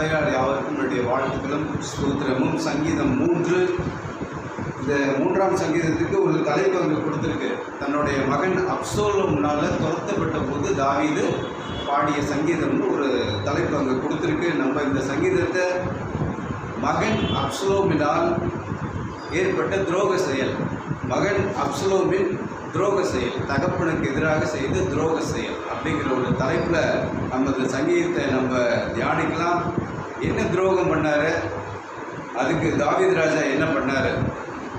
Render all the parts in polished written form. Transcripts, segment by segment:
சபையார் யாவருக்கும் என்னுடைய வாழ்த்துக்களும் ஸ்தோத்திரமும். சங்கீதம் 3, இந்த 3ஆம் சங்கீதத்துக்கு ஒரு தலைப்பு அங்கே கொடுத்துருக்கு. தன்னுடைய மகன் அப்சலோம்னால துரத்தப்பட்ட போது தாவீது பாடிய சங்கீதம்னு ஒரு தலைப்பு அங்கே கொடுத்துருக்கு. நம்ம இந்த சங்கீதத்தை மகன் அப்சலோமினால் ஏற்பட்ட துரோக செயல், மகன் அப்சலோமின் துரோக செயல், தகப்பனுக்கு எதிராக செய்த துரோக செயல் அப்படிங்கிற ஒரு தலைப்பில் நம்ம இந்த சங்கீதத்தை நம்ம தியானிக்கலாம். என்ன துரோகம் பண்ணார், அதுக்கு தாவீது ராஜா என்ன பண்ணார்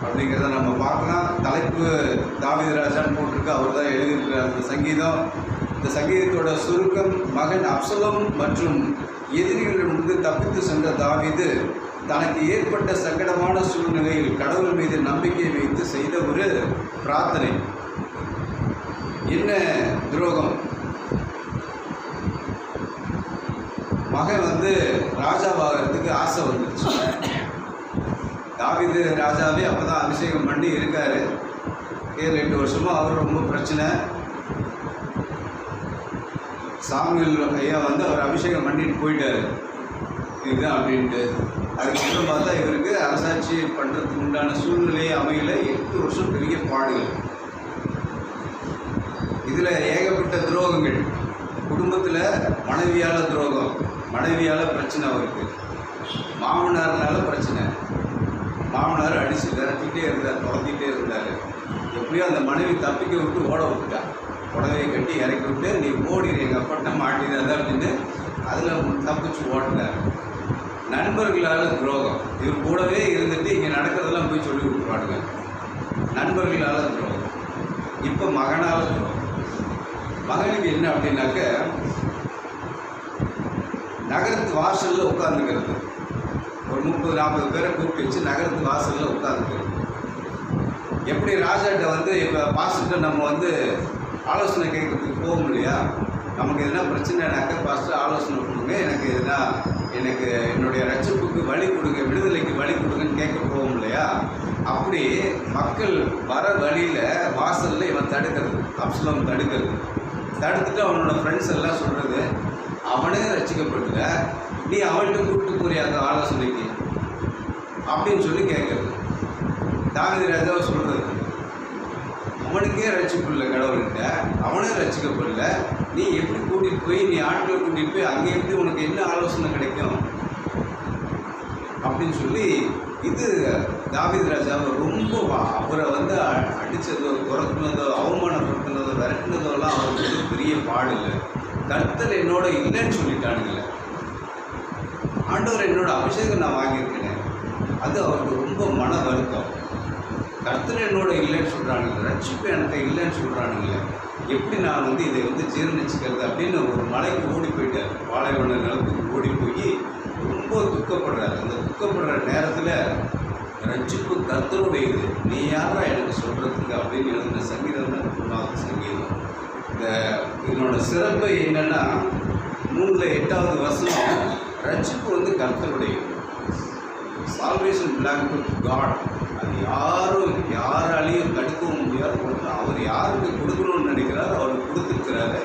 அப்படிங்கிறத நம்ம பார்க்கலாம். தலைப்பு தாவீது ராஜான்னு போட்டிருக்கு, அவர் தான் எழுதியிருக்கிறார் அந்த சங்கீதம். இந்த சங்கீதத்தோட சுருக்கம், மகன் அப்சலோம் மற்றும் எதிரிகளிலிருந்து தப்பித்து சென்ற தாவீது தனக்கு ஏற்பட்ட சங்கடமான சூழ்நிலையில் கடவுள் மீது நம்பிக்கை வைத்து செய்த ஒரு பிரார்த்தனை. என்ன துரோகம்? மகன் ராஜாவாகிறதுக்கு ஆசை வந்துருச்சு. தாவீது ராஜாவே அப்போ தான் அபிஷேகம் பண்ணி இருக்காரு. 7-8 வருஷமாக அவர் ரொம்ப பிரச்சனை. சாமுவேல் ஐயா அவர் அபிஷேகம் பண்ணிட்டு போயிட்டார் இதுதான் அப்படின்ட்டு. அதுக்கப்புறம் பார்த்தா இவருக்கு அரசாட்சி பண்ணுறதுக்கு உண்டான சூழ்நிலையை அமையல. 8 வருஷம் பெரிய பாடுகள். இதில் ஏகப்பட்ட துரோகங்கள். குடும்பத்தில் மனைவியால் துரோகம், மனைவியால் பிரச்சனை அவருக்கு, மாமனார்னால பிரச்சனை. மாமனார் அடித்து விரட்டிகிட்டே இருந்தார், துரத்திக்கிட்டே இருந்தார். எப்படியோ அந்த மனைவி தப்பிக்க விட்டு ஓட விட்டுட்டா. புடவையை கட்டி இறக்கி விட்டு நீ ஓடிடு, எங்கள் அப்பட்ட மாட்டிடாத அப்படின்னு அதில் தப்பிச்சு ஓடினார். நண்பர்களால் துரோகம். இவர் கூடவே இருந்துட்டு இங்கே நடக்கிறதெல்லாம் போய் சொல்லி கொடுத்துருவாடுங்க. நண்பர்களால் துரோகம். இப்போ மகனால் துரோகம். மகனுக்கு என்ன அப்படின்னாக்க, நகரத்து வாசலில் உட்காந்துக்கிறது. ஒரு 30-40 பேரை கூப்பிட்டு வச்சு நகரத்து வாசலில் உட்காந்துக்கிறது. எப்படி ராஜாட்ட இப்போ பாஸ்டர்கிட்ட நம்ம ஆலோசனை கேட்கறதுக்கு போகும் இல்லையா, நமக்கு எதுனா பிரச்சனைனாக்க பாஸ்டர் ஆலோசனை கொடுங்க, எனக்கு என்னுடைய ரட்சிப்புக்கு வழி கொடுங்க, விடுதலைக்கு வழி கொடுங்கன்னு கேட்க போகும் இல்லையா. அப்படி மக்கள் வர வழியில் வாசலில் இவன் தடுக்கிறது, அப்சலோம் தடுத்துட்டு அவனோட ஃப்ரெண்ட்ஸ் எல்லாம் சொல்கிறது, அவனே ரசிக்கப்பட்டுல நீ அவன்கிட்ட கூப்பிட்டு போறியா அந்த ஆலோசனைக்கு அப்படின்னு சொல்லி கேட்குறது. தாவீது ராஜாவை சொல்கிறது, அவனுக்கே ரட்சிப்பு இல்லை கடவுள்கிட்ட, அவனே ரசிக்கப்படல, நீ எப்படி கூட்டிகிட்டு போய் நீ ஆட்களை கூட்டிகிட்டு போய் அங்கே எப்படி உனக்கு என்ன ஆலோசனை கிடைக்கும் அப்படின்னு சொல்லி இது தாவீது ராஜாவை ரொம்ப அவரை அடித்ததோ, துரத்துனதோ, அவமானப்படுத்தினதோ, விரட்டினதோலாம் அவருக்கு பெரிய பாடு இல்லை. கர்த்தர் என்னோட இல்லைன்னு சொல்லிட்டானுங்களே, ஆண்டவர் என்னோட அபிஷேகம் நான் வாங்கியிருக்கேனே, அது அவருக்கு ரொம்ப மன வருத்தம். கர்த்தர் என்னோட இல்லைன்னு சொல்கிறானுங்க, ரட்சிப்பு எனக்கு இல்லைன்னு சொல்கிறானுங்களே, எப்படி நான் இதை ஜீரணிச்சுக்கிறது அப்படின்னு ஒரு மலைக்கு ஓடி போயிட்டார். பாலைவன நிலத்துக்கு ஓடி போய் ரொம்ப துக்கப்படுறாரு. அந்த துக்கப்படுற நேரத்தில் ரட்சிப்பு கர்த்தருடையது, நீ யாரா எனக்கு சொல்கிறதுக்கு அப்படின்னு எழுதின சங்கீதம் தான் 3ஆவது சங்கீதம். இதனோட சிறப்பு என்னென்னா, 3-8வது வசனம், ரட்சிப்பு கர்த்தருடையது. Salvation belong to God. அது யாராலையும் தடுக்கவும் முடியாது. அவர் யாருக்கு கொடுக்கணும்னு நினைக்கிறாரோ அவருக்கு கொடுத்துருக்கிறாரு.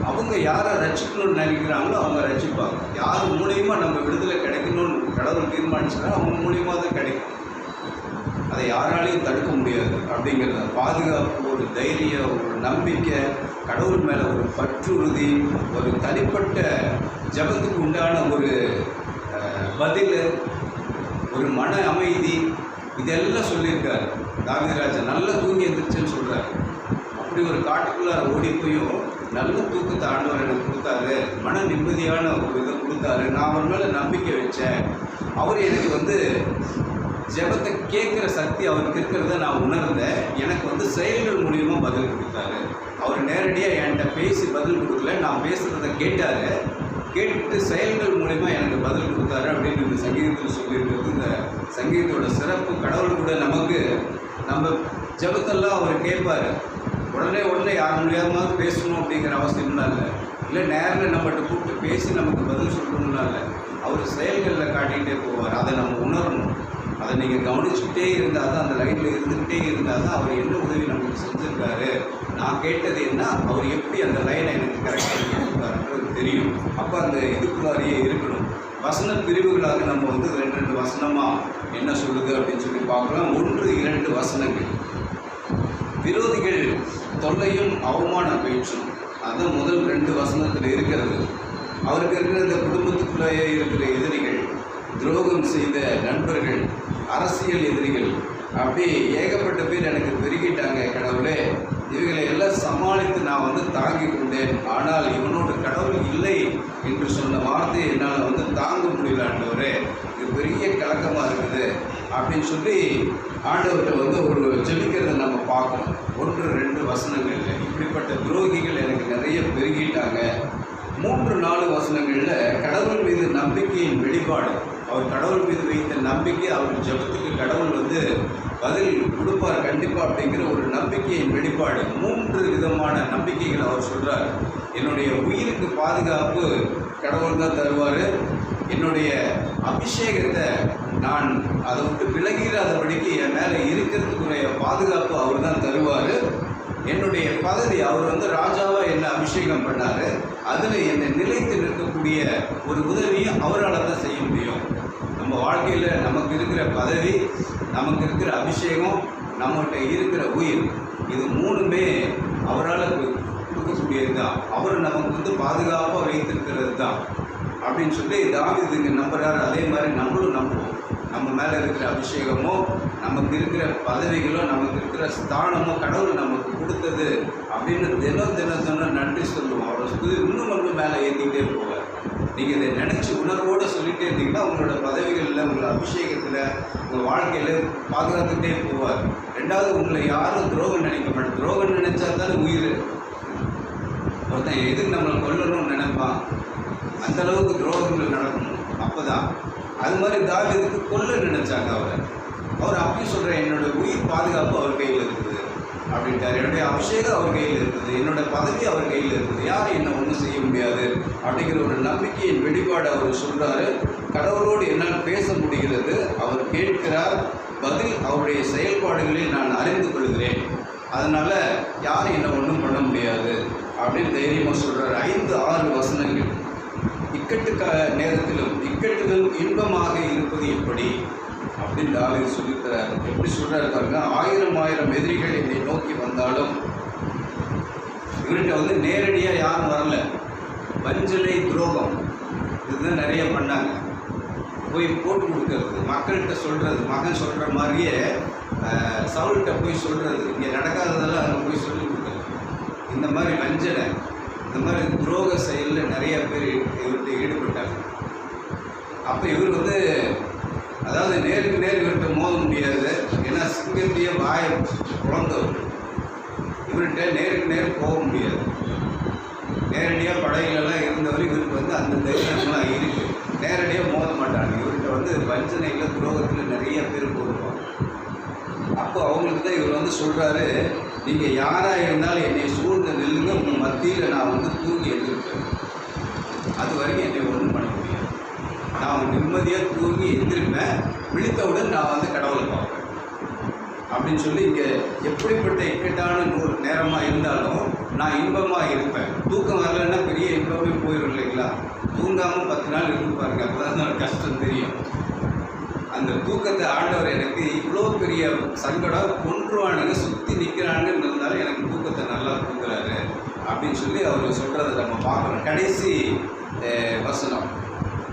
அவங்க யாரை ரட்சிக்கணும்னு நினைக்கிறாங்களோ அவங்க ரட்சிப்பாங்க. யார் மூலியமா நம்ம விடுதலை கிடைக்கணும்னு கடவுள் தீர்மானிச்சுன்னா அவங்க மூலியமாக தான் கிடைக்கும். அதை யாராலையும் தடுக்க முடியாது. அப்படிங்கிறத பாதுகாப்பு, ஒரு தைரியம், ஒரு நம்பிக்கை, கடவுள் மேலே ஒரு பற்றுறுதி, ஒரு தனிப்பட்ட ஜபத்துக்கு உண்டான ஒரு பதில், ஒரு மன அமைதி, இதெல்லாம் சொல்லியிருக்காரு. தாவீது ராஜா நல்லா தூங்கி எழுந்திரிச்சுன்னு சொல்கிறார். அப்படி ஒரு காட்டுக்குள்ளார ஓடி போயும் நல்ல தூக்கத்தை ஆண்டவர் எனக்கு கொடுத்தாரு, மன நிம்மதியான ஒரு இதை கொடுத்தாரு, நான் அவர் மேலே நம்பிக்கை வச்சேன், அவர் எனக்கு ஜெபத்தை கேட்குற சக்தி அவருக்கு இருக்கிறத நான் உணர்ந்தேன், எனக்கு செயல்கள் மூலியமாக பதில் கொடுத்தாரு. அவர் நேரடியாக என்கிட்ட பேசி பதில் கொடுக்கல, நான் பேசுகிறத கேட்டார், கேட்டு செயல்கள் மூலிமா எனக்கு பதில் கொடுத்தாரு அப்படின்னு இந்த சங்கீதத்தில் சொல்லியிருக்கிறது. இந்த சங்கீதத்தோட சிறப்பு, கடவுள் கூட நம்ம ஜெபத்தெல்லாம் அவர் கேட்பார். உடனே யார் மூலியமாக பேசணும் அப்படிங்கிற அவசியம்லாம் இல்லை நேரில் நம்மகிட்ட கூப்பிட்டு பேசி நமக்கு பதில் சொல்லணும்னா இல்லை, அவர் செயல்களில் காட்டிகிட்டே போவார். அதை நம்ம உணரணும். அதை நீங்கள் கவனிச்சுக்கிட்டே இருந்தால் தான், அந்த லைனில் இருந்துக்கிட்டே இருந்தால் தான் அவர் என்ன உதவி நமக்கு செஞ்சுருக்காரு, நான் கேட்டது என்ன, அவர் எப்படி அந்த லைனை எனக்கு கரெக்டாக கொடுத்துருக்காருன்றது தெரியும். அப்போ அந்த இதுக்குள்ளாரியே இருக்கணும். வசன பிரிவுகளாக நம்ம வந்து 2 வசனமாக என்ன சொல்லுது அப்படின்னு சொல்லி பார்க்கலாம். 1-2 வசனங்கள். விரோதிகள் தொல்லையும் அவமான பேச்சும், அதுதான் முதல் 2 வசனத்தில் இருக்கிறது. அவருக்கு இருக்கிற இந்த குடும்பத்துக்குள்ளேயே இருக்கிற எதிரிகள், துரோகம் செய்த நண்பர்கள், அரசியல் எதிரிகள், அப்படியே ஏகப்பட்ட பேர் எனக்கு பெருகிட்டாங்க கடவுளே. இவைகளை எல்லாம் சமாளித்து நான் வந்து தாங்கி கொண்டேன். ஆனால் இவனோட கடவுள் இல்லை என்று சொன்ன வார்த்தையை என்னால் வந்து தாங்க முடியல ஆண்டவரே, இது பெரிய கலக்கமாக இருக்குது அப்படின்னு சொல்லி ஆண்டவர்கிட்ட வந்து ஒரு ஜெபிக்கிறத நம்ம பார்க்கணும். 1-2 வசனங்கள்ல இப்படிப்பட்ட துரோகிகள் எனக்கு நிறைய பெருகிட்டாங்க. 3-4 வசனங்களில் கடவுள் மீது நம்பிக்கையின் வெளிப்பாடு. அவர் கடவுள் மீது வைத்த நம்பிக்கை, அவர் ஜெபத்துக்கு கடவுள் வந்து பதில் கொடுப்பார் கண்டிப்பாக அப்படிங்கிற ஒரு நம்பிக்கையின் வெளிப்பாடு. 3 விதமான நம்பிக்கைகள் அவர் சொல்கிறார். என்னுடைய உயிருக்கு பாதுகாப்பு கடவுள் தான் தருவார். என்னுடைய அபிஷேகத்தை நான் அதை விட்டு விலகிறாதபடிக்கு என் மேலே இருக்கிறதுக்குரிய பாதுகாப்பு அவர் தான் தருவார். என்னுடைய பதவி, அவர் வந்து ராஜாவாக என்னை அபிஷேகம் பண்ணார், அதில் என்னை நிலைத்து நிற்கக்கூடிய ஒரு உதவியும் அவரால் தான் செய்ய முடியும். நம்ம வாழ்க்கையில் நமக்கு இருக்கிற பதவி, நமக்கு இருக்கிற அபிஷேகம், நம்மகிட்ட இருக்கிற உயிர், இது 3மே அவரால் கொடுக்கக்கூடியது தான். அவர் நமக்கு வந்து பாதுகாப்பாக வைத்திருக்கிறது தான் அப்படின்னு சொல்லி தாவீது இங்கே நம்புகிறார். அதே மாதிரி நம்மளும் நம்புவோம். நம்ம மேலே இருக்கிற அபிஷேகமோ, நமக்கு இருக்கிற பதவிகளோ, நமக்கு இருக்கிற ஸ்தானமோ கடவுள் நமக்கு கொடுத்தது அப்படின்னு தினம் நன்றி சொல்லுவோம். அவரை இன்னும் கொஞ்சம் மேலே ஏற்றிக்கிட்டே போவார். நீங்கள் இதை நினச்சி உணர்வோடு சொல்லிகிட்டே இருந்தீங்கன்னா உங்களோட பதவிகளில், உங்களோட அபிஷேகத்தில், உங்கள் வாழ்க்கையில் பாதுகாத்துக்கிட்டே போவார். 2வது, உங்களை யாரும் துரோகம் நினைக்க மாட்டேன். துரோகம் நினைச்சா தானே உயிர். ஒருத்தன் எதுக்கு நம்மளை கொல்லணும்னு நினைப்பான், அந்தளவுக்கு துரோகங்கள் நடக்கணும். அப்போ தான் அது மாதிரி தாவீதுக்கு கொல்ல நினைச்சாங்க அவர் அப்பயும் சொல்கிறேன், என்னோடய உயிர் பாதுகாப்பு அவர் கையில் இருக்குது அப்படின்ட்டார். என்னுடைய அபிஷேகம் அவர் கையில் இருக்குது, என்னோட பதவி அவர் கையில் இருக்குது, யாரும் என்ன ஒன்றும் செய்ய முடியாது அப்படிங்கிற ஒரு நம்பிக்கையின் வெளிப்பாடு அவர் சொல்கிறாரு. கடவுளோடு என்னால் பேச முடிகிறது, அவர் கேட்கிறார், பதில் அவருடைய செயல்பாடுகளில் நான் அறிந்து கொள்கிறேன், அதனால் யாரும் என்ன ஒன்றும் பண்ண முடியாது அப்படின்னு தைரியமாக சொல்கிறார். 5-6 வசனங்கள். இக்கட்டு நேரத்திலும் இக்கட்டுகள் இன்பமாக இருப்பது எப்படி அப்படின்னு தாவீது சொல்லித்தரார். எப்படி சொல்கிறாரு பாருங்க. 1000 எதிரிகள் என்னை நோக்கி வந்தாலும், இவர்கிட்ட வந்து நேரடியாக யாரும் வரல, வஞ்சனை, துரோகம் இதுதான் நிறைய பண்ணாங்க. போய் போட்டு கொடுக்கறது, மக்கள்கிட்ட சொல்கிறது, மகன் சொல்கிற மாதிரியே சவுல்கிட்ட போய் சொல்கிறது, இங்கே நடக்காததெல்லாம் அங்கே போய் சொல்லி கொடுக்குறது. இந்த மாதிரி வஞ்சனை, இந்த மாதிரி துரோக செயலில் நிறைய பேர் இவர்கிட்ட ஈடுபட்டாங்க. அப்போ இவர் வந்து அதாவது நேருக்கு நேர் இவர்கிட்ட மோத முடியாது, ஏன்னா சிங்கத்தையே வாயை குழந்தவர். இவர்கிட்ட நேருக்கு நேர் போக முடியாது. நேரடியாக படையிலெல்லாம் இருந்தவர் இவருக்கு வந்து அந்த தைரியம்லாம் இருக்குது. நேரடியாக மோத மாட்டாங்க. இவர்கிட்ட வந்து வஞ்சனையில், துரோகத்தில் நிறைய பேர் போடுவாங்க. அப்போ அவங்களுக்கு தான் இவர் வந்து சொல்கிறாரு, நீங்கள் யாராக இருந்தாலும் என்னை சூழ்ந்து நில்லுங்க, உங்கள் மத்தியில் நான் வந்து தூங்கி எழுந்திருப்பேன். அது வரைக்கும் என்னை ஒன்றும் பண்ண முடியாது. நான் நிம்மதியாக தூங்கி எழுந்திருப்பேன், விழித்தவுடன் நான் வந்து கடவுளை பார்ப்பேன் அப்படின்னு சொல்லி, இங்கே எப்படிப்பட்ட இக்கட்டான நேரமாக இருந்தாலும் நான் இன்பமாக இருப்பேன். தூக்கம் வரலைன்னா பெரிய இன்பமே போயிடும் இல்லைங்களா? தூங்காமல் 10 நாள் இருந்து பாருங்க, அப்போ தான் கஷ்டம் தெரியும். அந்த தூக்கத்தை ஆண்டவர் எனக்கு இவ்வளோ பெரிய சங்கடம், கொன்றுவானுங்க, சுற்றி நிற்கிறானுன்னு இருந்தாலும் எனக்கு தூக்கத்தை நல்லா தூங்குறாரு அப்படின்னு சொல்லி அவர் சொல்கிறத நம்ம பார்க்குறோம். கடைசி வசனம்,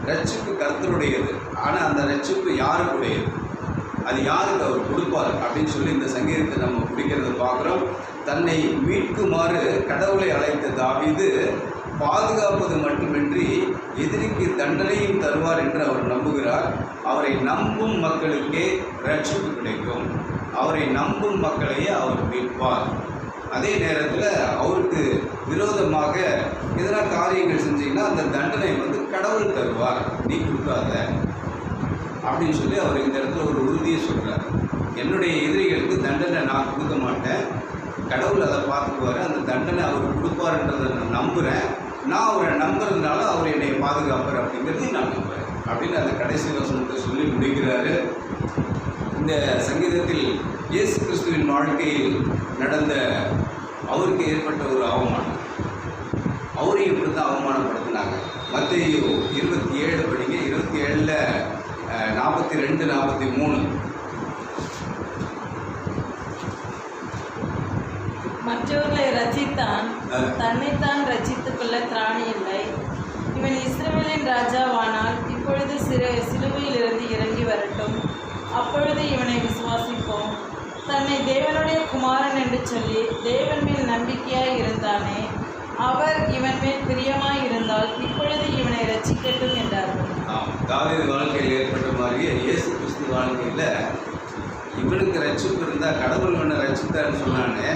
ரட்சிப்பு கர்த்தருடையது, ஆனால் அந்த ரட்சிப்பு யாருக்குடையது, அது யாருக்கு அவர் கொடுப்பார் அப்படின்னு சொல்லி இந்த சங்கீதத்தை நம்ம பிடிக்கிறத பார்க்குறோம். தன்னை மீட்குமாறு கடவுளை அழைத்த தாவீது பாதுகாப்பது மட்டுமின்றி எதிரிக்கு தண்டனையும் தருவார் என்று அவர் நம்புகிறார். அவரை நம்பும் மக்களுக்கே ரட்சிப்பு கிடைக்கும், அவரை நம்பும் மக்களையே அவர் மீட்பார். அதே நேரத்தில் அவருக்கு விரோதமாக எதனா காரியங்கள் செஞ்சீங்கன்னா அந்த தண்டனை வந்து கடவுள் தருவார், நீ கொடுக்காத அப்படின்னு சொல்லி அவர் இந்த இடத்துல ஒரு உறுதியை சொல்கிறார். என்னுடைய எதிரிகளுக்கு தண்டனை நான் கொடுக்க மாட்டேன், கடவுள் அதை பார்த்துக்குவார், அந்த தண்டனை அவர் கொடுப்பாருன்றதை நான் நம்புகிறேன். நான் அவரை நம்புறதுனால அவர் என்னை பாதுகாப்பார் அப்படிங்கிறதையும் நான் நம்புகிறேன். அப்படின்னு அந்த கடைசி வசனத்தை சொல்லி முடிக்கிறாரு. இந்த சங்கீதத்தில் இயேசு கிறிஸ்துவின் வாழ்க்கையில் நடந்த அவருக்கு ஏற்பட்ட ஒரு அவமானம், அவரையும் இப்படி தான் அவமானப்படுத்தினாங்க. மத்தேயு 27 படிங்க, 27ல் 42 43. மற்றவர்களை ரட்சித்தான், தன்னைத்தான் ரட்சித்துக் கொள்ள திராணி இல்லை. இவன் இஸ்ரவேலின் ராஜாவானால் இப்பொழுது சிலுவையிலிருந்து இறங்கி வரட்டும், அப்பொழுது இவனை விசுவாசிப்போம். தன்னை தேவனுடைய குமாரன் என்று சொல்லி தேவன் மேல் நம்பிக்கையாய் இருந்தானே, அவர் இவன் மேல் பிரியமாய் இருந்தால் இப்பொழுது இவனை ரட்சிக்கட்டும் என்றார்கள். தாவீது வாழ்க்கையில் ஏற்பட்ட மாதிரியே இயேசு கிறிஸ்து வாழ்க்கையில் இவனுக்கு ரட்சிப்பு இருந்தால் கடவுள் இவனை ரட்சித்தான்னு சொன்னானே,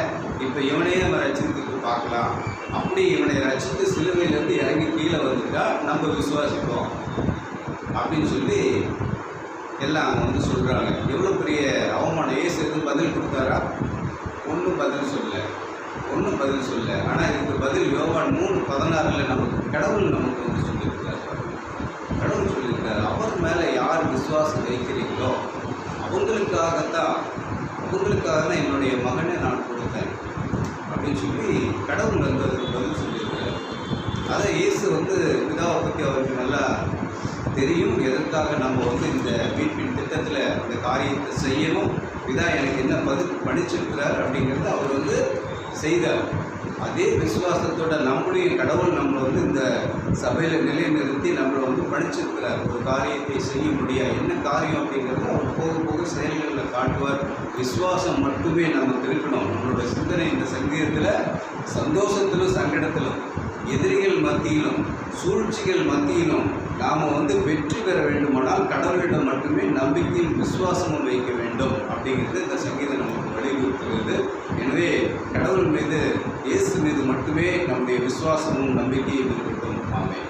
இப்போ இவனையே நம்ம ரட்சித்துக்கு பார்க்கலாம். அப்படி இவனை ரட்சித்து சிலுவையிலேருந்து இறங்கி கீழே வந்துட்டா நம்ம விசுவாசிப்போம் அப்படின்னு சொல்லி எல்லாம் வந்து சொல்கிறாங்க. எவ்வளோ பெரிய அவமானம்! இயேசு எதுவும் பதில் கொடுத்தாரா? ஒன்றும் பதில் சொல்ல. ஆனால் இதுக்கு பதில் யோவான் 3:16 நமக்கு கடவுள் நமக்கு வந்து சொல்லியிருக்காரு. கடவுள் சொல்லியிருக்காரு, அவர் மேலே யார் விசுவாசம் வைக்கிறீங்களோ அவங்களுக்காக தான் என்னுடைய மகனை நான் கொடுத்தேன் அப்படின்னு சொல்லி கடவுள் வந்து அதுக்கு பதில் சொல்லியிருக்காரு. அதை இயேசு வந்து பிதாவை பற்றி அவருக்கு நல்லா தெரியும். எதற்காக நம்ம வந்து இந்த மீட்பின் திட்டத்தில் இந்த காரியத்தை செய்யணும், பிதா எனக்கு என்ன பதில் படிச்சிருக்கிறார் அப்படிங்கிறத அவர் வந்து செய்தார். அதே விசுவாசத்தோட நம்முடைய கடவுள் நம்மளை வந்து இந்த சபையில் நிலைநிறுத்தி நம்மளை வந்து படிச்சிருக்கிறார். ஒரு காரியத்தை செய்ய முடியாது, என்ன காரியம் அப்படிங்கிறத அவர் போக போக செயல்களில் காட்டுவார். விசுவாசம் மட்டுமே நமக்கு இருக்கணும். நம்மளோட சிந்தனை இந்த சங்கீதத்தில் சந்தோஷத்திலும் சங்கடத்திலும், எதிரிகள் மத்தியிலும் சூழ்ச்சிகள் மத்தியிலும் நாம் வந்து வெற்றி பெற வேண்டுமானால் கடவுளிடம் மட்டுமே நம்பிக்கையும் விசுவாசமும் வைக்க வேண்டும் அப்படிங்கிறது இந்த சங்கீதம் நமக்கு வலியுறுத்துகிறது. எனவே கடவுள் மீது, இயேசு மீது மட்டுமே நம்முடைய விசுவாசமும் நம்பிக்கையும் இருக்கட்டும். ஆமென்.